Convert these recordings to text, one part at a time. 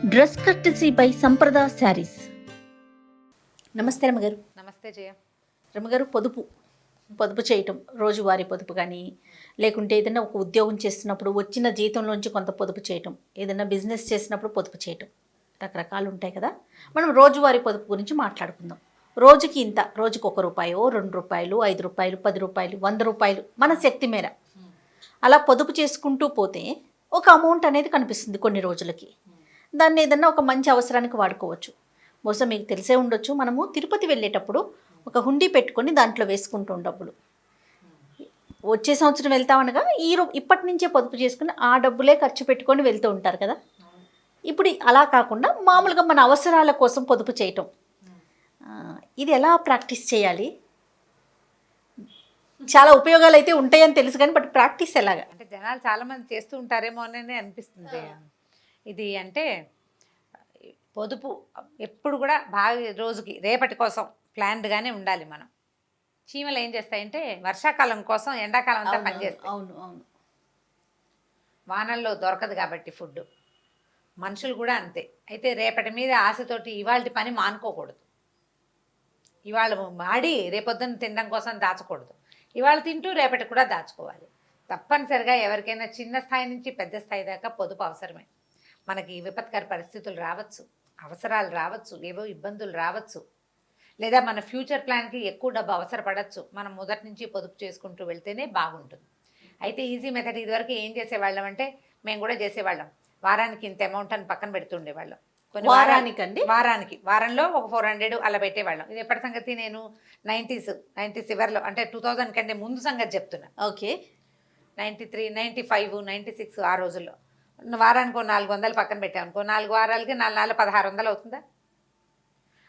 Dress courtesy by Sampradaa saris. నమస్తే రమ్మగారు. నమస్తే జయ. రమ్మగారు, పొదుపు చేయటం, రోజువారీ పొదుపు కానీ, లేకుంటే ఏదైనా ఒక ఉద్యోగం చేస్తున్నప్పుడు వచ్చిన జీతంలోంచి కొంత పొదుపు చేయటం, ఏదైనా బిజినెస్ చేసినప్పుడు పొదుపు చేయటం, రకరకాలు ఉంటాయి కదా. మనం రోజువారీ పొదుపు గురించి మాట్లాడుకుందాం. రోజుకి ఇంత, రోజుకి ₹1, ₹2, ₹5, ₹10, ₹100 మన శక్తి మేర అలా పొదుపు చేసుకుంటూ పోతే ఒక అమౌంట్ అనేది కనిపిస్తుంది కొన్ని రోజులకి. దాన్ని ఏదన్నా ఒక మంచి అవసరానికి వాడుకోవచ్చు. బహుశా మీకు తెలిసే ఉండొచ్చు, మనము తిరుపతి వెళ్ళేటప్పుడు ఒక హుండీ పెట్టుకొని దాంట్లో వేసుకుంటాం డబ్బులు. వచ్చే సంవత్సరం వెళ్తామనగా ఇప్పటి నుంచే పొదుపు చేసుకుని ఆ డబ్బులే ఖర్చు పెట్టుకొని వెళ్తూ ఉంటారు కదా. ఇప్పుడు అలా కాకుండా మామూలుగా మన అవసరాల కోసం పొదుపు చేయటం, ఇది ఎలా ప్రాక్టీస్ చేయాలి? చాలా ఉపయోగాలు అయితే ఉంటాయని తెలుసు కానీ బట్ ప్రాక్టీస్ ఎలాగా అంటే జనాలు చాలామంది చేస్తూ ఉంటారేమో అని అనిపిస్తుంది. ఇది అంటే పొదుపు ఎప్పుడు కూడా బాగా రోజుకి రేపటి కోసం ప్లాన్డ్గానే ఉండాలి. మనం చీమలు ఏం చేస్తాయంటే వర్షాకాలం కోసం ఎండాకాలం అంతా పనిచేస్తాయి. అవును అవును. వానల్లో దొరకదు కాబట్టి ఫుడ్. మనుషులు కూడా అంతే. అయితే రేపటి మీద ఆశతోటి ఇవాళ పని మానుకోకూడదు. ఇవాళ మాడి రేపొద్దున తినడం కోసం దాచకూడదు. ఇవాళ తింటూ రేపటి కూడా దాచుకోవాలి. తప్పనిసరిగా ఎవరికైనా చిన్న స్థాయి నుంచి పెద్ద స్థాయి దాకా పొదుపు అవసరమే. మనకి విపత్కర పరిస్థితులు రావచ్చు, అవసరాలు రావచ్చు, ఏవో ఇబ్బందులు రావచ్చు, లేదా మన ఫ్యూచర్ ప్లాన్కి ఎక్కువ డబ్బు అవసరపడవచ్చు. మనం మొదటి నుంచి పొదుపు చేసుకుంటూ వెళ్తేనే బాగుంటుంది. అయితే ఈజీ మెథడ్ ఇదివరకు ఏం చేసేవాళ్ళం అంటే, మేము కూడా చేసేవాళ్ళం, వారానికి ఇంత అమౌంట్ అని పక్కన పెడుతుండేవాళ్ళం. వారంలో ఒక 400 అలా పెట్టేవాళ్ళం. ఇది ఎప్పటి సంగతి? నేను 90s చివర్లో, అంటే 2000 కంటే ముందు సంగతి చెప్తున్నా. ఓకే. 93, 95, 96 ఆ రోజుల్లో వారానికి 400 పక్కన పెట్టామనుకో, 4 వారాలకి 4 1600 అవుతుందా?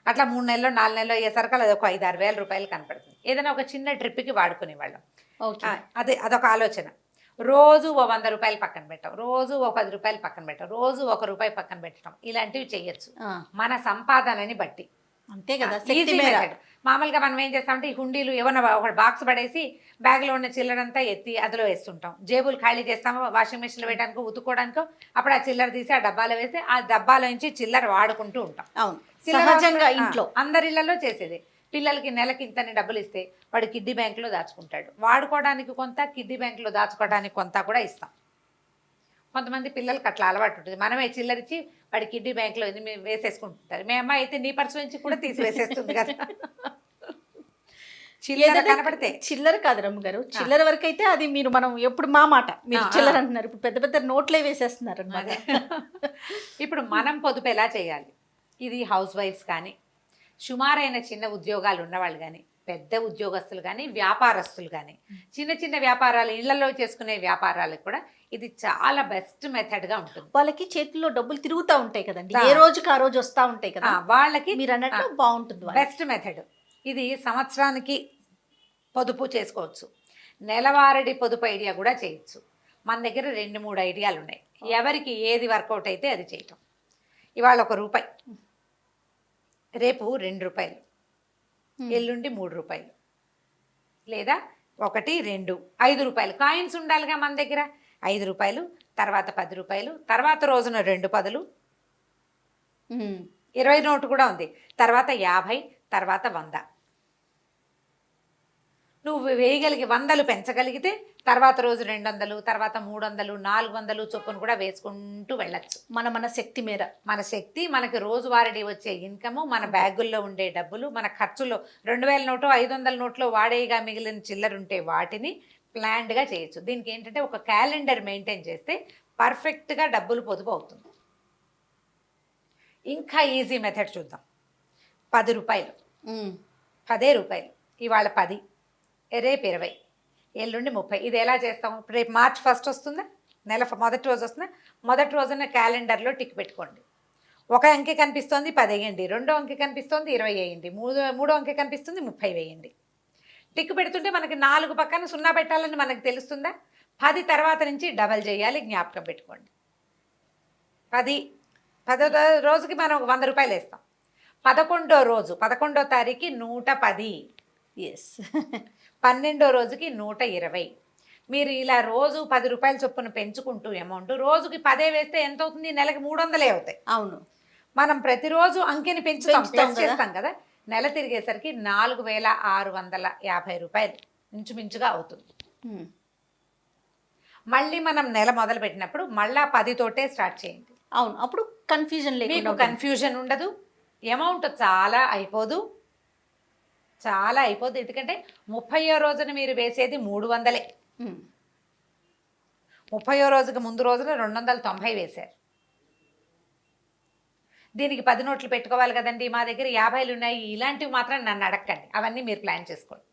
అట్లా 3 నెలలు 4 నెలలు అయ్యేసరికి అది ఒక 5-6 వేల రూపాయలు కనపడుతుంది. ఏదైనా ఒక చిన్న ట్రిప్కి వాడుకునేవాళ్ళం. అదొక ఆలోచన. రోజు ఓ ₹100 పక్కన పెట్టాం, రోజు ఓ ₹10 పక్కన పెట్టాం, రోజు ₹1 పక్కన పెట్టడం, ఇలాంటివి చేయొచ్చు మన సంపాదనని బట్టి. అంతే కదా. మామూలుగా మనం ఏం చేస్తామంటే ఈ హుండీలు ఏమన్నా ఒక బాక్స్ పడేసి బ్యాగ్లో ఉన్న చిల్లరంతా ఎత్తి అందులో వేస్తుంటాం. జేబులు ఖాళీ చేస్తామో వాషింగ్ మిషన్లో వేయడానికో ఉతుక్కోవడానికో, అప్పుడు ఆ చిల్లర తీసి ఆ డబ్బాలో వేసి ఆ డబ్బాలో నుంచి చిల్లర వాడుకుంటూ ఉంటాం. అవును, సహజంగా ఇంట్లో అందరిళ్లలో చేసేది. పిల్లలకి నెలకి ఇంతని డబ్బులు ఇస్తే వాడు కిడ్డీ బ్యాంకులో దాచుకుంటాడు. వాడుకోవడానికి కొంత, కిడ్డీ బ్యాంకులో దాచుకోవడానికి కొంత కూడా ఇస్తాం. కొంతమంది పిల్లలకి అట్లా అలవాటు ఉంటుంది. మనమే చిల్లరిచ్చి వాడి కిడ్డీ బ్యాంకులో వేసేసుకుంటుంటారు. మీ అమ్మాయి అయితే నీ పర్సు నుంచి కూడా తీసి వేసేస్తుంది కదా. చిల్లర కనపడితే, చిల్లర కాదు రమ్మగారు, చిల్లర వరకు అయితే అది మనం ఎప్పుడు మా మాట, మీరు చిల్లర అంటున్నారు, ఇప్పుడు పెద్ద పెద్ద నోట్లే వేసేస్తున్నారు అన్నమాట. ఇప్పుడు మనం పొదుపు ఎలా చేయాలి? ఇది హౌస్ వైఫ్స్ కానీ, సుమారైన చిన్న ఉద్యోగాలు ఉన్నవాళ్ళు కానీ, పెద్ద ఉద్యోగస్తులు కానీ, వ్యాపారస్తులు కానీ, చిన్న చిన్న వ్యాపారాలు ఇళ్లలో చేసుకునే వ్యాపారాలకు కూడా ఇది చాలా బెస్ట్ మెథడ్గా ఉంటుంది. వాళ్ళకి చేతుల్లో డబ్బులు తిరుగుతూ ఉంటాయి కదండి, ఏ రోజుకి ఆ రోజు వస్తూ ఉంటాయి కదా, వాళ్ళకి మీరు అన్నట్టు బాగుంటుంది. బెస్ట్ మెథడ్ ఇది. సంవత్సరానికి పొదుపు చేసుకోవచ్చు, నెలవారీ పొదుపు ఐడియా కూడా చేయొచ్చు. మన దగ్గర 2-3 ఐడియాలు ఉన్నాయి. ఎవరికి ఏది వర్కౌట్ అయితే అది చేయటం. ఇవాళ ₹1, రేపు ₹2, ఎల్లుండి ₹3, లేదా 1, 2, ₹5 కాయిన్స్ ఉండాలిగా మన దగ్గర. ₹5, తర్వాత ₹10, తర్వాత రోజున 2 10, 20 నోటు కూడా ఉంది, తర్వాత 50, తర్వాత 100. నువ్వు వేయగలిగి 100 పెంచగలిగితే తర్వాత రోజు 200, తర్వాత 300, 400 చొప్పున కూడా వేసుకుంటూ వెళ్ళచ్చు. మన శక్తి మేర, మన శక్తి, మనకి రోజువారీ వచ్చే ఇన్కము, మన బ్యాగుల్లో ఉండే డబ్బులు, మన ఖర్చులో 2000 నోటు 500 నోట్లో వాడేగా మిగిలిన చిల్లరుంటే వాటిని ప్లాన్డ్గా చేయొచ్చు. దీనికి ఏంటంటే ఒక క్యాలెండర్ మెయింటైన్ చేస్తే పర్ఫెక్ట్గా డబ్బులు పొదుపు అవుతుంది. ఇంకా ఈజీ మెథడ్ చూద్దాం. ₹10, ₹10, ఇవాళ 10, రేపు 20, ఎల్లుండి 30. ఇది ఎలా చేస్తాం? రేపు మార్చ్ 1 వస్తుందా, నెల మొదటి రోజు వస్తుందా, మొదటి రోజున క్యాలెండర్లో టిక్ పెట్టుకోండి. ఒక అంకె కనిపిస్తోంది 10 వేయండి, రెండో అంకె కనిపిస్తోంది 20 వేయండి, మూడో అంకె కనిపిస్తుంది 30 వేయండి. టిక్ పెడుతుంటే మనకి 4 పక్కన 0 పెట్టాలని మనకు తెలుస్తుందా? 10 తర్వాత నుంచి డబల్ చేయాలి, జ్ఞాపకం పెట్టుకోండి. 10వ రోజుకి మనం ₹100 వేస్తాం. 11వ రోజు 11వ తారీఖు 110. 12వ రోజుకి 120. మీరు ఇలా రోజు 10 రూపాయల చొప్పున పెంచుకుంటూ అమౌంట్ రోజుకి 10 వేస్తే ఎంత అవుతుంది? నెలకి 300 అవుతాయి. అవును. మనం ప్రతిరోజు అంకెని పెంచుతాం, పెంచుతాం ప్లస్ కదా. చేస్తాం కదా. నెల తిరిగేసరికి 4650 రూపాయలు ఇంచుమించుగా అవుతుంది. ఉమ్. మళ్ళీ మనం నెల మొదలు పెట్టినప్పుడు మళ్ళా 10 తోటే స్టార్ట్ చేయండి. అవును, అప్పుడు కన్ఫ్యూజన్ లేకుండా మీకు ఉంటుంది. కన్ఫ్యూజన్ ఉండదు, అమౌంట్ చాలా అయిపోదు. ఎందుకంటే 30వ రోజున మీరు వేసేది 300. ఉమ్. 30వ రోజుకి ముందు రోజున 290 వేశారు. దీనికి 10 నోట్లు పెట్టుకోవాలి కదండి. మా దగ్గర 50లు ఉన్నాయి. ఇలాంటివి మాత్రం నన్ను అడగండి, అవన్నీ మీరు ప్లాన్ చేసుకోండి.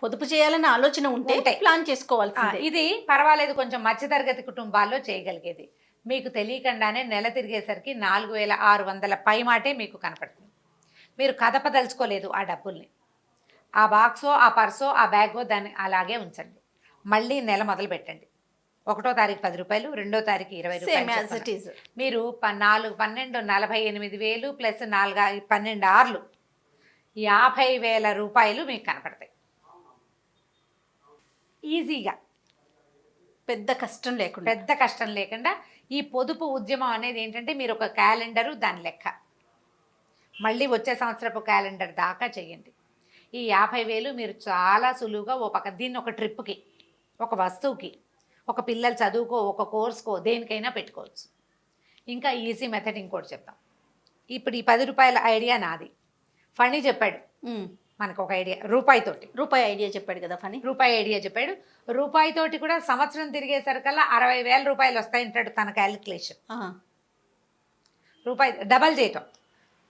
పొదుపు చేయాలనే ఆలోచన ఉంటే ఉంటాయి. ప్లాన్ చేసుకోవాల్సిందే. ఇది పర్వాలేదు, కొంచెం మధ్యతరగతి కుటుంబాల్లో చేయగలిగేది. మీకు తెలియకుండానే నెల తిరిగేసరికి 4600 పై మాటే మీకు కనపడుతుంది. మీరు కదపదలుచుకోలేదు ఆ డబ్బుల్ని. ఆ బాక్సో, ఆ పర్సో, ఆ బ్యాగో దాన్ని అలాగే ఉంచండి. మళ్ళీ నెల మొదలు పెట్టండి. 1వ తారీఖు 10 రూపాయలు, 2వ తారీఖు 20 సేమ్ యాజ్ రూపాయలు ఇట్ ఈస్. మీరు 4, 12, 48,000 ప్లస్ 4, 12 ఆర్లు 50,000 రూపాయలు మీకు కనపడతాయి ఈజీగా. పెద్ద కష్టం లేకుండా. పెద్ద కష్టం లేకుండా ఈ పొదుపు ఉద్యమం అనేది ఏంటంటే, మీరు ఒక క్యాలెండరు, దాని లెక్క మళ్ళీ వచ్చే సంవత్సరపు క్యాలెండర్ దాకా చేయండి. ఈ 50,000 మీరు చాలా సులువుగా ఓ పక్క దీన్ని ఒక ట్రిప్కి, ఒక వస్తువుకి, ఒక పిల్లల చదువుకో, ఒక కోర్సుకో, దేనికైనా పెట్టుకోవచ్చు. ఇంకా ఈజీ మెథడ్ ఇంకోటి చెప్తాం. ఇప్పుడు ఈ 10 రూపాయల ఐడియా నాది, ఫణి చెప్పాడు మనకు ఒక ఐడియా రూపాయితోటి. రూపాయి ఐడియా చెప్పాడు కదా ఫణి. రూపాయి ఐడియా చెప్పాడు. రూపాయితోటి కూడా సంవత్సరం తిరిగేసరికల్లా 60,000 రూపాయలు వస్తాయంటాడు తన క్యాలిక్యులేషన్. రూపాయి డబల్ చేయటం.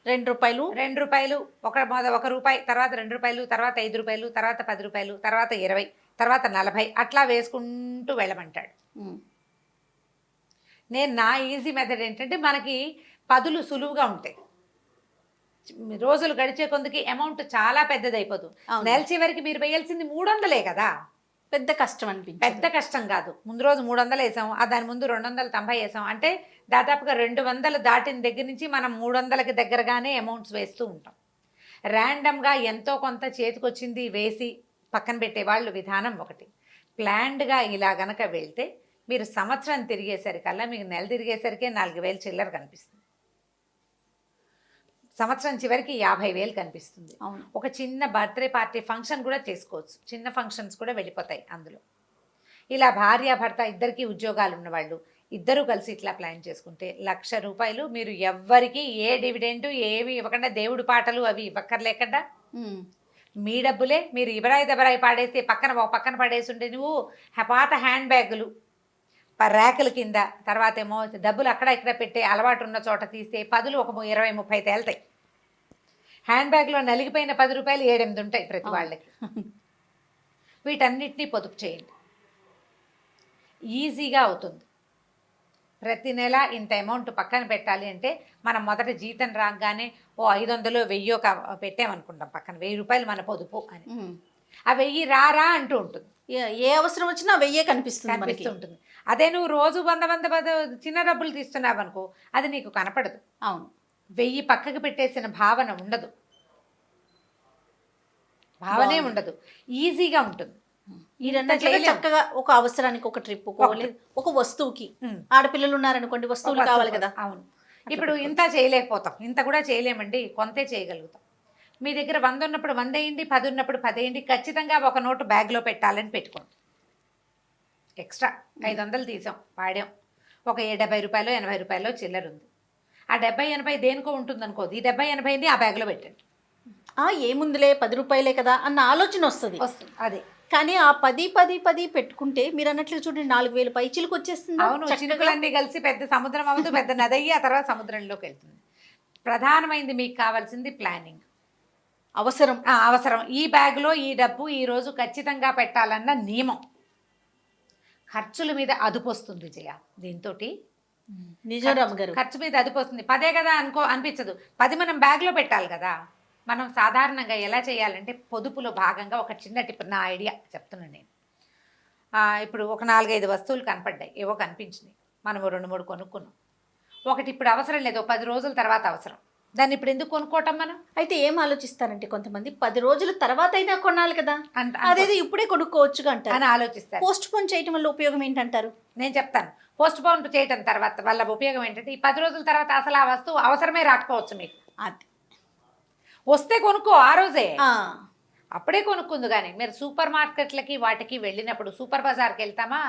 2 రూపాయలు, 2 రూపాయలు, ఒక రూపాయి, తర్వాత 2 రూపాయలు, తర్వాత 5 రూపాయలు, తర్వాత 10 రూపాయలు, తర్వాత 20, తర్వాత 40, అట్లా వేసుకుంటూ వెళ్ళమంటాడు. నేను నా ఈజీ మెథడ్ ఏంటంటే, మనకి పదులు సులువుగా ఉంటాయి. రోజులు గడిచే కొందుకి అమౌంట్ చాలా పెద్దది అయిపోదు. నెల చివరికి మీరు వేయాల్సింది 300 కదా. పెద్ద కష్టం అనిపించింది. పెద్ద కష్టం కాదు. ముందు రోజు 300 వేసాం, దాని ముందు 290 వేసాం అంటే దాదాపుగా 200 దాటిన దగ్గర నుంచి మనం 300కి దగ్గరగానే అమౌంట్స్ వేస్తూ ఉంటాం. ర్యాండమ్గా ఎంతో కొంత చేతికొచ్చింది వేసి పక్కన పెట్టేవాళ్ళు విధానం ఒకటి. ప్లాన్డ్గా ఇలా గనక వెళ్తే మీరు సంవత్సరం తిరిగేసరికల్లా మీకు నెల తిరిగేసరికే 4,000 చిల్లర కనిపిస్తుంది. సంవత్సరం చివరికి 50,000 కనిపిస్తుంది. ఒక చిన్న బర్త్డే పార్టీ ఫంక్షన్ కూడా చేసుకోవచ్చు. చిన్న ఫంక్షన్స్ కూడా వెళ్ళిపోతాయి అందులో. ఇలా భార్యాభర్త ఇద్దరికి ఉద్యోగాలు ఉన్నవాళ్ళు ఇద్దరు కలిసి ఇట్లా ప్లాన్ చేసుకుంటే 1,00,000 రూపాయలు మీరు ఎవ్వరికి ఏ డివిడెండ్ ఏవి ఇవ్వకుండా, దేవుడి పాటలు అవి ఇవ్వక్కర్లేకుండా మీ డబ్బులే మీరు ఇబరాయి దబరాయి పాడేసి పక్కన పడేసి ఉంటే, నువ్వు పాత హ్యాండ్ బ్యాగులు ర్యాకుల కింద, తర్వాత ఏమో డబ్బులు అక్కడ ఇక్కడ పెట్టే అలవాటు ఉన్న చోట తీస్తే పదులు ఒక 20-30 తేలుతాయి. హ్యాండ్ బ్యాగ్లో నలిగిపోయిన 10 రూపాయలు 7-8 ఉంటాయి ప్రతి వాళ్ళకి. వీటన్నిటినీ పొదుపు చేయండి, ఈజీగా అవుతుంది. ప్రతి నెల ఇంత అమౌంట్ పక్కన పెట్టాలి అంటే, మనం మొదట జీతం రాగానే ఓ 500 1000 పెట్టామనుకుంటాం పక్కన, 1000 రూపాయలు మన పొదుపు అని. ఆ 1000 రారా అంటూ ఉంటుంది. ఏ అవసరం వచ్చినా 1000 కనిపిస్తుంది ఉంటుంది. అదే నువ్వు రోజు 100 చిన్న డబ్బులు తీస్తున్నావు అనుకో, అది నీకు కనపడదు. అవును, 1000 పక్కకు పెట్టేసిన భావన ఉండదు, భావనే ఉండదు, ఈజీగా ఉంటుంది. చక్కగా ఒక అవసరానికి ఒక ట్రిప్, ఒక వస్తువుకి, ఆడపిల్లలు ఉన్నారనుకోండి వస్తువులు కావాలి కదా. అవును, ఇప్పుడు ఇంత చేయలేకపోతాం, ఇంత కూడా చేయలేమండి, కొంతే చేయగలుగుతాం. మీ దగ్గర 100 ఉన్నప్పుడు 100 వేయండి, 10 ఉన్నప్పుడు 10 వేయండి. ఖచ్చితంగా ఒక నోటు బ్యాగ్లో పెట్టాలని పెట్టుకోండి. ఎక్స్ట్రా 500 తీసాం, వాడాం, ఒక 70 రూపాయలు 80 రూపాయలు చిల్లర ఉంది. ఆ 70-80 దేనికో ఉంటుంది అనుకోదు, ఈ 70-80ని ఆ బ్యాగ్లో పెట్టండి. ఏముందిలే 10 రూపాయలే కదా అన్న ఆలోచన వస్తుంది. అదే, కానీ ఆ 10 పెట్టుకుంటే మీరు అన్నట్లు చూడండి 4,000 పైచిలకు వచ్చేస్తుంది. అవును, చినుకులన్నీ కలిసి పెద్ద సముద్రం అవ్వదు, పెద్ద నది అయ్యి ఆ తర్వాత సముద్రంలోకి వెళ్తుంది. ప్రధానమైంది మీకు కావాల్సింది ప్లానింగ్, అవసరం. ఈ బ్యాగ్లో ఈ డబ్బు ఈరోజు ఖచ్చితంగా పెట్టాలన్న నియమం. ఖర్చుల మీద అదుపు వస్తుంది జయ దీంతో. నిజారామ్ గారు, ఖర్చు మీద అదుపు వస్తుంది. 10 కదా అనిపించదు, 10 మనం బ్యాగ్లో పెట్టాలి కదా. మనం సాధారణంగా ఎలా చేయాలంటే, పొదుపులో భాగంగా ఒక చిన్న టిప్, నా ఐడియా చెప్తున్నాను నేను. ఇప్పుడు ఒక 4-5 వస్తువులు కనపడ్డాయి, ఏవో కనిపించినాయి, మనం 2-3 కొనుక్కున్నాం. ఒకటి ఇప్పుడు అవసరం లేదు, 10 రోజుల తర్వాత అవసరం. దాన్ని ఇప్పుడు ఎందుకు కొనుక్కోవటం మనం అయితే ఏం ఆలోచిస్తారంటే కొంతమంది 10 రోజుల తర్వాత అయినా కొనాలి కదా, అంట అదేదో ఇప్పుడే కొనుక్కోవచ్చుగా అంటారు. అని ఆలోచిస్తారు. పోస్ట్ పోన్ చేయటం వల్ల ఉపయోగం ఏంటంటారు? నేను చెప్తాను. పోస్ట్ పోన్ చేయటం తర్వాత వల్ల ఉపయోగం ఏంటంటే ఈ 10 రోజుల తర్వాత అసలు ఆ వస్తువు అవసరమే రాకపోవచ్చు మీకు. అది వస్తే కొనుక్కో ఆ రోజే, ఆ, అప్పుడే కొనుక్కుంది. కానీ మీరు సూపర్ మార్కెట్లకి వాటికి వెళ్ళినప్పుడు సూపర్ బజార్కి వెళ్తామా,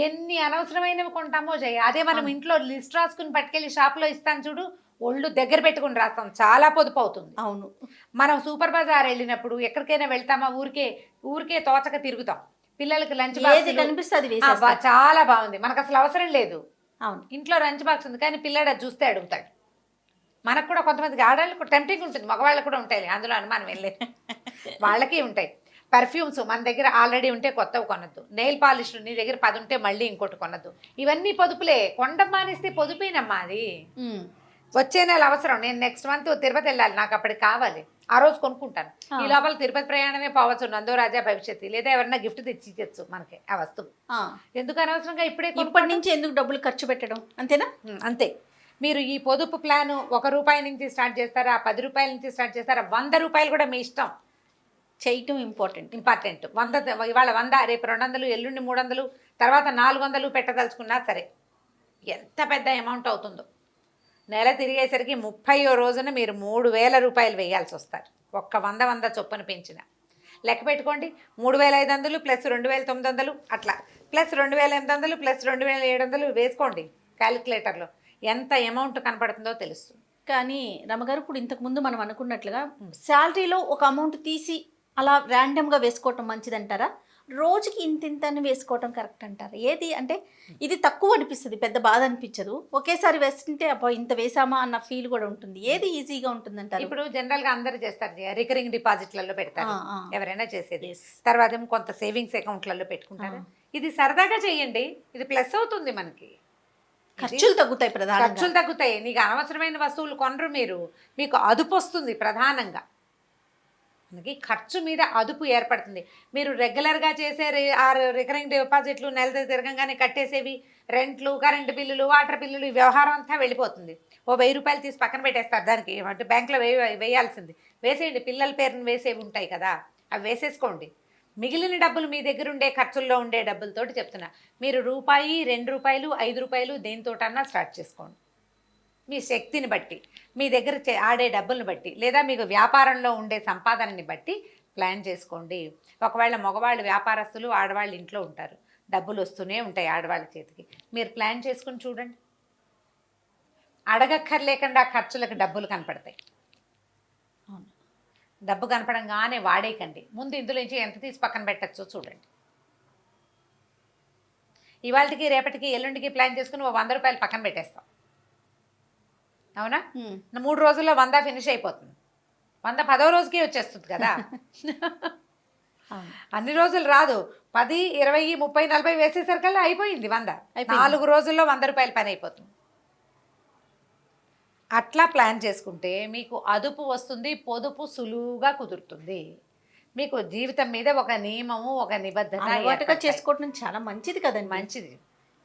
ఎన్ని అనవసరమైనవి కొంటామో అదే మనం ఇంట్లో లిస్ట్ రాసుకుని పట్టుకెళ్ళి షాప్లో ఇస్తాను చూడు, ఒళ్ళు దగ్గర పెట్టుకుని రాస్తాం, చాలా పొదుపు అవుతుంది. అవును. మనం సూపర్ బజార్ వెళ్ళినప్పుడు ఎక్కడికైనా వెళ్తామా, ఊరికే తోచక తిరుగుతాం. పిల్లలకి లంచ్ ఏది బాక్స్ కనిపిస్తే అది వేసేస్తాం. చాలా బాగుంది, మనకు అసలు అవసరం లేదు, అవును. ఇంట్లో లంచ్ బాక్స్ ఉంది, కానీ పిల్లాడు అది చూస్తే అడుగుతాడు. మనకు కూడా కొంతమందికి ఆడవాళ్ళకి టెంప్టింగ్ ఉంటుంది, మగవాళ్ళకు కూడా ఉంటాయి, అందులో అనుమానం వెళ్ళలేదు, వాళ్ళకి ఉంటాయి. పర్ఫ్యూమ్స్ మన దగ్గర ఆల్రెడీ ఉంటే కొత్తవి కొనద్దు. నెయిల్ పాలిష్లు నీ దగ్గర 10 ఉంటే మళ్ళీ ఇంకోటి కొనద్దు. ఇవన్నీ పొదుపులే. కొండ మానేస్తే పొదుపేనమ్మా అది. వచ్చే నెల అవసరం, నేను నెక్స్ట్ మంత్ తిరుపతి వెళ్ళాలి, నాకు అప్పటికి కావాలి, ఆ రోజు కొనుక్కుంటాను. ఈ లోపల తిరుపతి ప్రయాణమే పోవచ్చు, నందో రాజా భవిష్యత్తు, లేదా ఎవరైనా గిఫ్ట్ తెచ్చి ఇచ్చచ్చు మనకి ఆ వస్తువు. ఎందుకు అనవసరంగా ఇప్పటి నుంచి ఎందుకు డబ్బులు ఖర్చు పెట్టడం, అంతేనా? అంతే. మీరు ఈ పొదుపు ప్లాన్ ₹1 నుంచి స్టార్ట్ చేస్తారా, ₹10 నుంచి స్టార్ట్ చేస్తారా, ₹100 కూడా మీ ఇష్టం. చేయటం ఇంపార్టెంట్. 100 ఇవాళ 100, రేపు 200, ఎల్లుండి 300, తర్వాత 400 పెట్టదలుచుకున్నా సరే, ఎంత పెద్ద అమౌంట్ అవుతుందో. నెల తిరిగేసరికి 30వ రోజున మీరు ₹3000 వేయాల్సి వస్తారు. ఒక్క 100 చొప్పున పెంచిన లెక్క పెట్టుకోండి. 3500 ప్లస్ 2900 అట్లా, ప్లస్ 2800 ప్లస్ 2700 వేసుకోండి క్యాలిక్యులేటర్లో, ఎంత అమౌంట్ కనపడుతుందో తెలుస్తుంది. కానీ రమగారు, ఇప్పుడు ఇంతకుముందు మనం అనుకున్నట్లుగా శాలరీలో ఒక అమౌంట్ తీసి అలా ర్యాండమ్గా వేసుకోవటం మంచిదంటారా, రోజుకి ఇంత అని వేసుకోవటం కరెక్ట్ అంటారా? ఏది అంటే ఇది తక్కువ అనిపిస్తుంది, పెద్ద బాధ అనిపించదు, ఒకేసారి వేస్తుంటే అబ్బా ఇంత వేసామా అన్న ఫీల్ కూడా ఉంటుంది, ఏది ఈజీగా ఉంటుందంటారు? ఇప్పుడు జనరల్గా అందరూ చేస్తారు, రికరింగ్ డిపాజిట్లలో పెడతారు, ఎవరైనా చేసేది. Yes. తర్వాత ఏమో కొంత సేవింగ్స్ అకౌంట్లలో పెట్టుకుంటారు. ఇది సరదాగా చేయండి, ఇది ప్లస్ అవుతుంది మనకి, ఖర్చులు తగ్గుతాయి, ప్రధానంగా ఖర్చులు తగ్గుతాయి. నీకు అనవసరమైన వస్తువులు కొనరు మీరు, మీకు అదుపు వస్తుంది. ప్రధానంగా మనకి ఖర్చు మీద అదుపు ఏర్పడుతుంది. మీరు రెగ్యులర్గా చేసే రికరింగ్ డిపాజిట్లు నెల తిరగంగానే కట్టేసేవి, రెంట్లు, కరెంటు బిల్లులు, వాటర్ బిల్లులు, ఈ వ్యవహారం అంతా వెళ్ళిపోతుంది. ఓ ₹1000 తీసి పక్కన పెట్టేస్తారు, దానికి అంటే బ్యాంకులో వేయాల్సింది వేసేయండి. పిల్లల పేరుని వేసేవి ఉంటాయి కదా, అవి వేసేసుకోండి. మిగిలిన డబ్బులు మీ దగ్గర ఉండే ఖర్చుల్లో ఉండే డబ్బులతోటి చెప్తున్నా, మీరు ₹1, ₹2, ₹5 దేనితోటన్నా స్టార్ట్ చేసుకోండి. మీ శక్తిని బట్టి, మీ దగ్గర ఆడే డబ్బులను బట్టి, లేదా మీకు వ్యాపారంలో ఉండే సంపాదనని బట్టి ప్లాన్ చేసుకోండి. ఒకవేళ మగవాళ్ళు వ్యాపారస్తులు, ఆడవాళ్ళు ఇంట్లో ఉంటారు, డబ్బులు వస్తూనే ఉంటాయి ఆడవాళ్ళ చేతికి. మీరు ప్లాన్ చేసుకుని చూడండి, అడగక్కర్లేకుండా ఖర్చులకు డబ్బులు కనపడతాయి. డబ్బు కనపడంగానే వాడేయకండి, ముందు ఇందులో నుంచి ఎంత తీసి పక్కన పెట్టచ్చో చూడండి. ఇవాళకి, రేపటికి, ఎల్లుండికి ప్లాన్ చేసుకుని ఓ ₹100 పక్కన పెట్టేస్తాం, అవునా? 3 రోజుల్లో 100 ఫినిష్ అయిపోతుంది. 100 10వ రోజుకి వచ్చేస్తుంది కదా. అన్ని రోజులు రాదు, 10, 20, 30, 40 వేసేసరికల్లా అయిపోయింది 100. 4 రోజుల్లో ₹100 పని అయిపోతుంది. అట్లా ప్లాన్ చేసుకుంటే మీకు అదుపు వస్తుంది, పొదుపు సులువుగా కుదురుతుంది. మీకు జీవితం మీద ఒక నియమము, ఒక నిబద్ధత చేసుకోవడం చాలా మంచిది కదండి. మంచిది.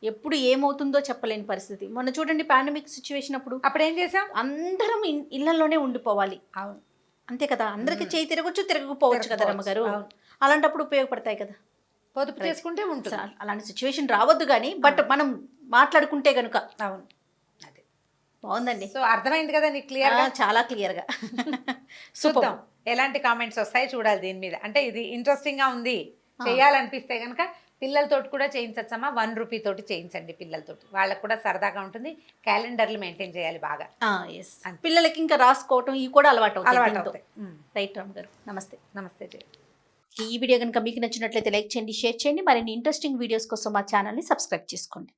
ఎప్పుడు ఏమవుతుందో చెప్పలేని పరిస్థితి. మొన్న చూడండి పాండమిక్ సిచ్యువేషన్ అప్పుడు ఏం చేసాం, అందరం ఇళ్లలోనే ఉండిపోవాలి. అవును, అంతే కదా, అందరికి చేయి తిరగచ్చు, తిరగకపోవచ్చు కదా రమ్మగారు. అలాంటప్పుడు ఉపయోగపడతాయి కదా, పొదుపు చేసుకుంటే ఉంటుంది. అలాంటి సిచ్యువేషన్ రావద్దు కానీ, బట్ మనం మాట్లాడుకుంటే కనుక. అవును, అదే బాగుందండి. సో అర్థమైంది కదా నీకు క్లియర్గా? చాలా క్లియర్గా. చూద్దాం ఎలాంటి కామెంట్స్ వస్తాయి చూడాలి దీని మీద. అంటే ఇది ఇంట్రెస్టింగ్గా ఉంది, చేయాలనిపిస్తే కనుక పిల్లలతోటి కూడా చేయించచ్చమ్మా. ₹1 తోటి చేయించండి పిల్లలతోటి, వాళ్ళకు కూడా సరదాగా ఉంటుంది. క్యాలెండర్లు మెయింటైన్ చేయాలి బాగా. పిల్లలకి ఇంకా రాసుకోవటం ఇవి కూడా అలవాటు అవుతాయి. రైట్ రామ్ గారు, నమస్తే. నమస్తే. ఈ వీడియో కనుక మీకు నచ్చినట్లయితే లైక్ చేయండి, షేర్ చేయండి. మరిన్ని ఇంట్రెస్టింగ్ వీడియోస్ కోసం మా ఛానల్ని సబ్స్క్రైబ్ చేసుకోండి.